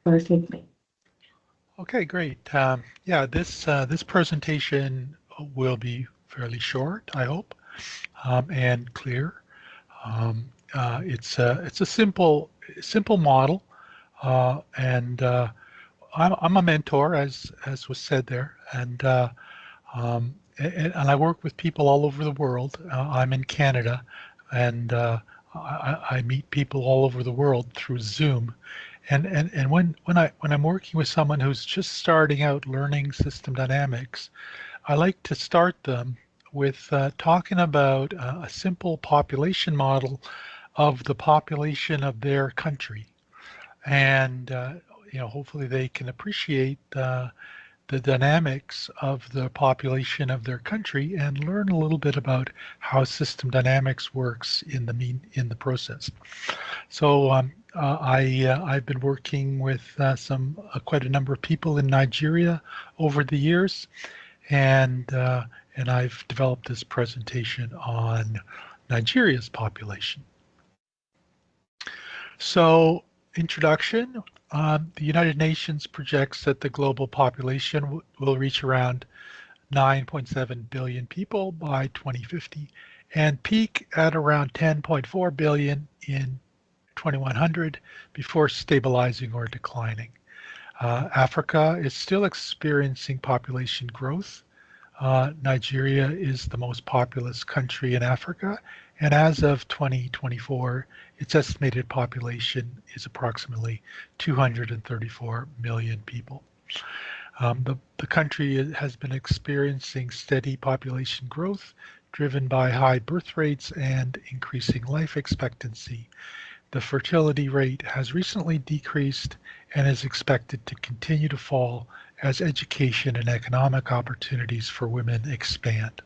perfectly. Okay, great. Yeah, this presentation will be fairly short, I hope, and clear. It's a simple model, and I'm a mentor, as was said there, and I work with people all over the world. I'm in Canada, and I meet people all over the world through Zoom. And when I'm working with someone who's just starting out learning system dynamics, I like to start them with talking about a simple population model of the population of their country, and hopefully they can appreciate the dynamics of the population of their country and learn a little bit about how system dynamics works in the process. So I've been working with quite a number of people in Nigeria over the years, and I've developed this presentation on Nigeria's population. So, introduction. The United Nations projects that the global population will reach around 9.7 billion people by 2050 and peak at around 10.4 billion in 2100 before stabilizing or declining. Africa is still experiencing population growth. Nigeria is the most populous country in Africa, and as of 2024, its estimated population is approximately 234 million people. The country has been experiencing steady population growth driven by high birth rates and increasing life expectancy. The fertility rate has recently decreased and is expected to continue to fall as education and economic opportunities for women expand.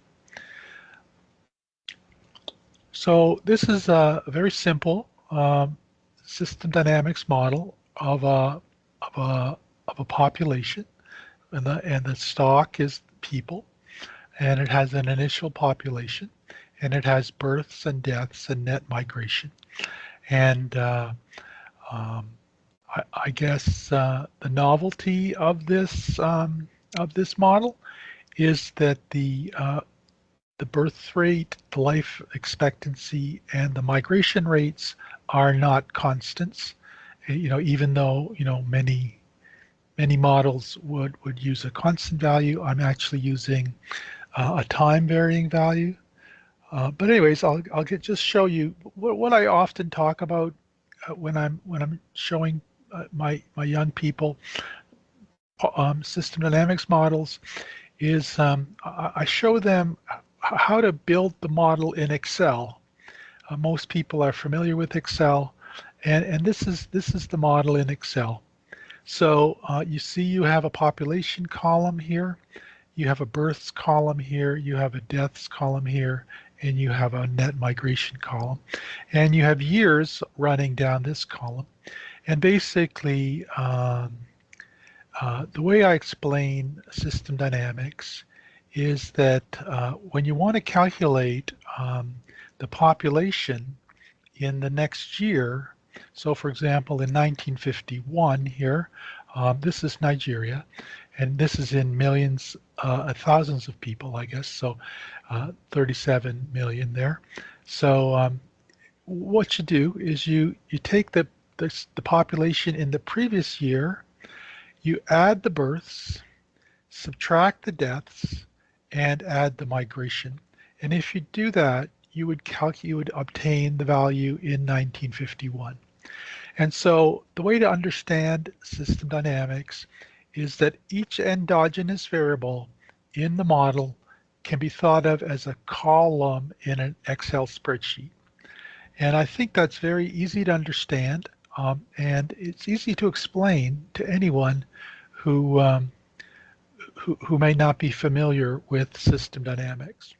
So this is a very simple system dynamics model of a population, and the stock is people, and it has an initial population, and it has births and deaths and net migration. And I guess the novelty of this model is that the birth rate, the life expectancy, and the migration rates are not constants. Even though many models would use a constant value, I'm actually using a time varying value. But anyways, I'll just show you what I often talk about when I'm showing my young people system dynamics models is I show them how to build the model in Excel. Most people are familiar with Excel, and this is the model in Excel. So you see you have a population column here, you have a births column here, you have a deaths column here, and you have a net migration column. And you have years running down this column. And basically, the way I explain system dynamics is that when you want to calculate the population in the next year, so for example, in 1951 here, this is Nigeria, and this is in millions, thousands of people, I guess, so 37 million there. So what you do is you take the population in the previous year, you add the births, subtract the deaths, and add the migration. And if you do that, you would obtain the value in 1951. And so the way to understand system dynamics is that each endogenous variable in the model can be thought of as a column in an Excel spreadsheet. And I think that's very easy to understand, and it's easy to explain to anyone who may not be familiar with system dynamics.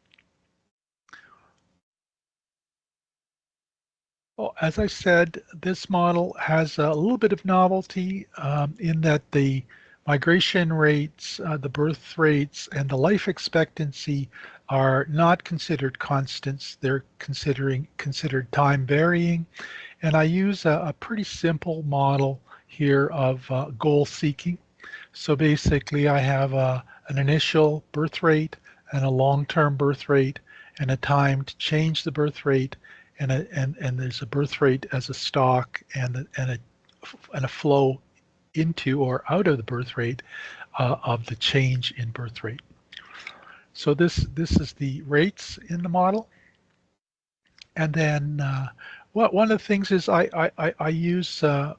Well, as I said, this model has a little bit of novelty in that the migration rates, the birth rates, and the life expectancy are not considered constants. They're considered time varying. And I use a pretty simple model here of goal seeking. So basically I have an initial birth rate and a long-term birth rate and a time to change the birth rate, and there's a birth rate as a stock and a flow into or out of the birth rate of the change in birth rate. So this is the rates in the model. And then one of the things is I use the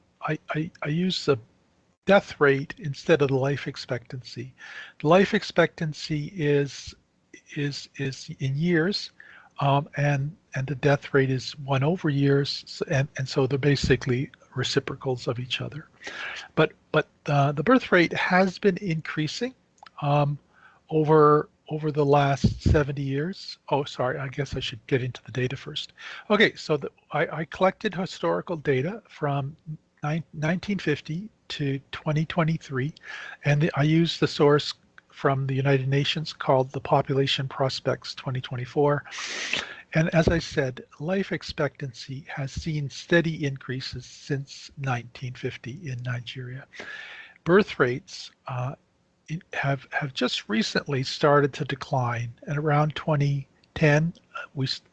death rate instead of the life expectancy. The life expectancy is in years, and the death rate is 1 over years, and so they're basically reciprocals of each other. But the birth rate has been increasing over the last 70 years. Oh, sorry, I guess I should get into the data first. Okay, so I collected historical data from 1950 to 2023, and I used the source from the United Nations called the Population Prospects 2024. And as I said, life expectancy has seen steady increases since 1950 in Nigeria. Birth rates have just recently started to decline, and around 2010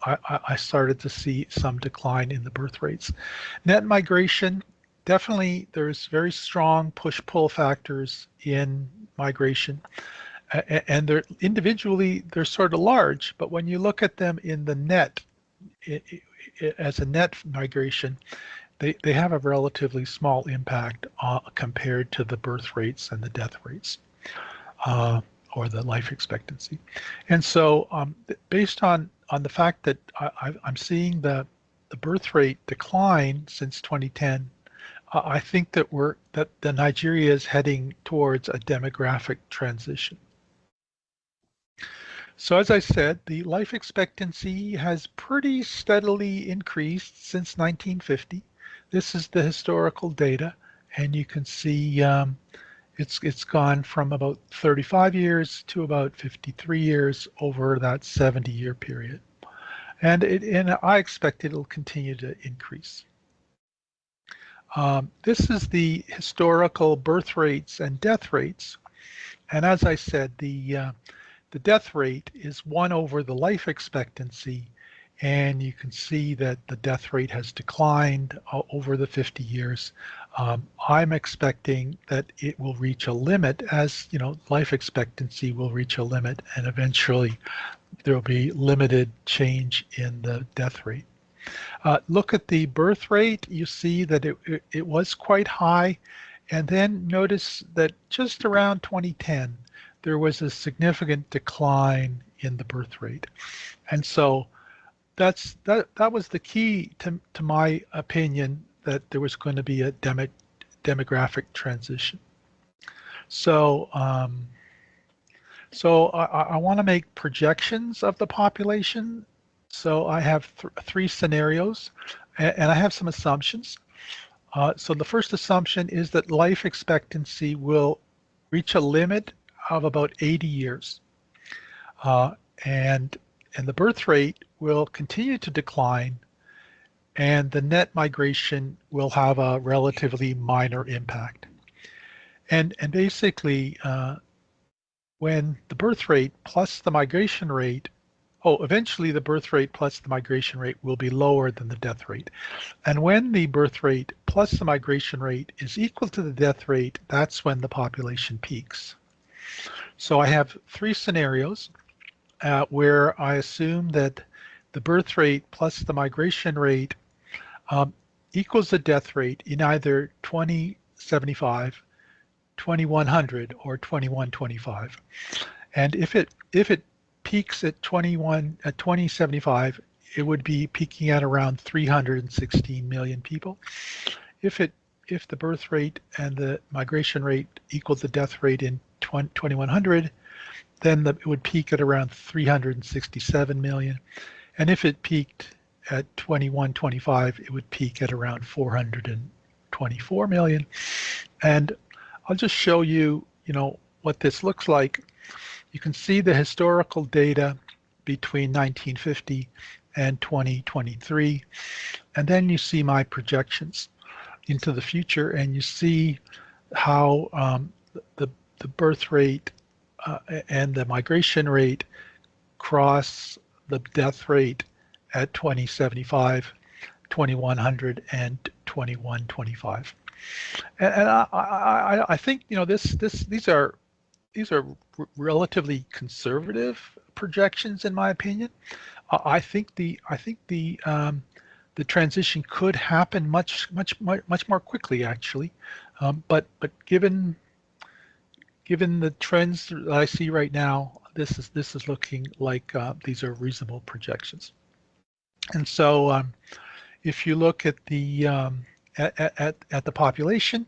I started to see some decline in the birth rates. Net migration, definitely there's very strong push-pull factors in migration, and they're individually they're sort of large, but when you look at them in the net as a net migration, they have a relatively small impact compared to the birth rates and the death rates. Or the life expectancy. And so based on the fact that I'm seeing the birth rate decline since 2010, I think that the Nigeria is heading towards a demographic transition. So as I said, the life expectancy has pretty steadily increased since 1950. This is the historical data, and you can see it's gone from about 35 years to about 53 years over that 70-year period. And I expect it'll continue to increase. This is the historical birth rates and death rates. And as I said, the death rate is 1 over the life expectancy, and you can see that the death rate has declined over the 50 years. I'm expecting that it will reach a limit, as you know, life expectancy will reach a limit, and eventually there will be limited change in the death rate. Look at the birth rate. You see that it was quite high, and then notice that just around 2010 there was a significant decline in the birth rate, and so that was the key to my opinion, that there was going to be a demographic transition. So I want to make projections of the population. So I have three scenarios, and I have some assumptions. So the first assumption is that life expectancy will reach a limit of about 80 years, and the birth rate will continue to decline, and the net migration will have a relatively minor impact. And basically, when the birth rate plus the migration rate, eventually the birth rate plus the migration rate will be lower than the death rate. And when the birth rate plus the migration rate is equal to the death rate, that's when the population peaks. So I have three scenarios where I assume that the birth rate plus the migration rate equals the death rate in either 2075, 2100, or 2125. And if it peaks at 2075, it would be peaking at around 316 million people. If the birth rate and the migration rate equals the death rate in 2100, then it would peak at around 367 million. And if it peaked at 2125, it would peak at around 424 million. And I'll just show you, what this looks like. You can see the historical data between 1950 and 2023, and then you see my projections. into the future, and you see how the, the birth rate and the migration rate cross the death rate at 2075, 2100, and 2125. And I think these are relatively conservative projections in my opinion. I think the transition could happen much more quickly actually, but given the trends that I see right now, this is looking like these are reasonable projections. And so if you look at the population,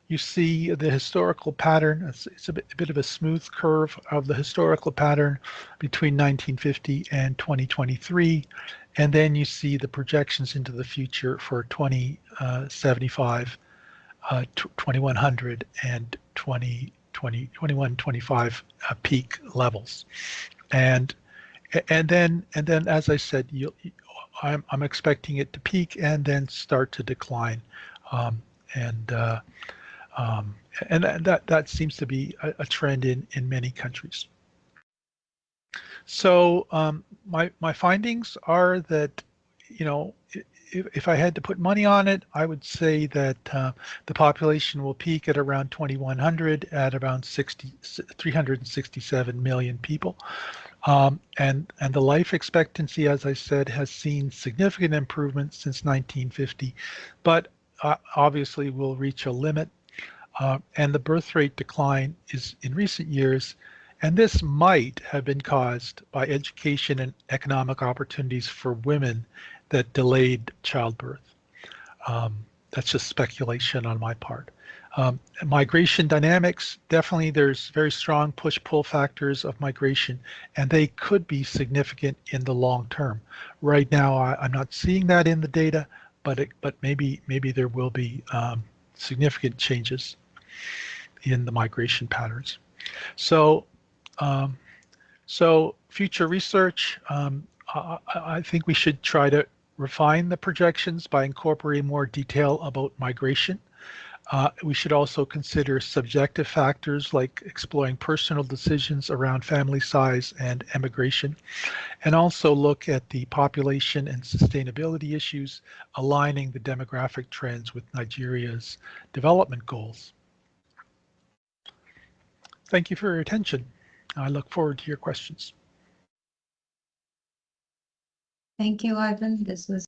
you see the historical pattern. It's a bit of a smooth curve of the historical pattern between 1950 and 2023. And then you see the projections into the future for 2075, 2100, and 2125 peak levels. And then as I said, I'm expecting it to peak and then start to decline. Um, and uh, and that seems to be a trend in many countries. So my findings are that, if I had to put money on it, I would say that the population will peak at around 2100 at around 367 million people. And the life expectancy, as I said, has seen significant improvement since 1950, but obviously will reach a limit. And the birth rate decline is in recent years, and this might have been caused by education and economic opportunities for women that delayed childbirth. That's just speculation on my part. Migration dynamics, definitely there's very strong push-pull factors of migration, and they could be significant in the long term. Right now, I'm not seeing that in the data, but maybe there will be significant changes in the migration patterns. So, um, future research, I think we should try to refine the projections by incorporating more detail about migration. We should also consider subjective factors like exploring personal decisions around family size and emigration, and also look at the population and sustainability issues, aligning the demographic trends with Nigeria's development goals. Thank you for your attention. I look forward to your questions. Thank you, Ivan. This was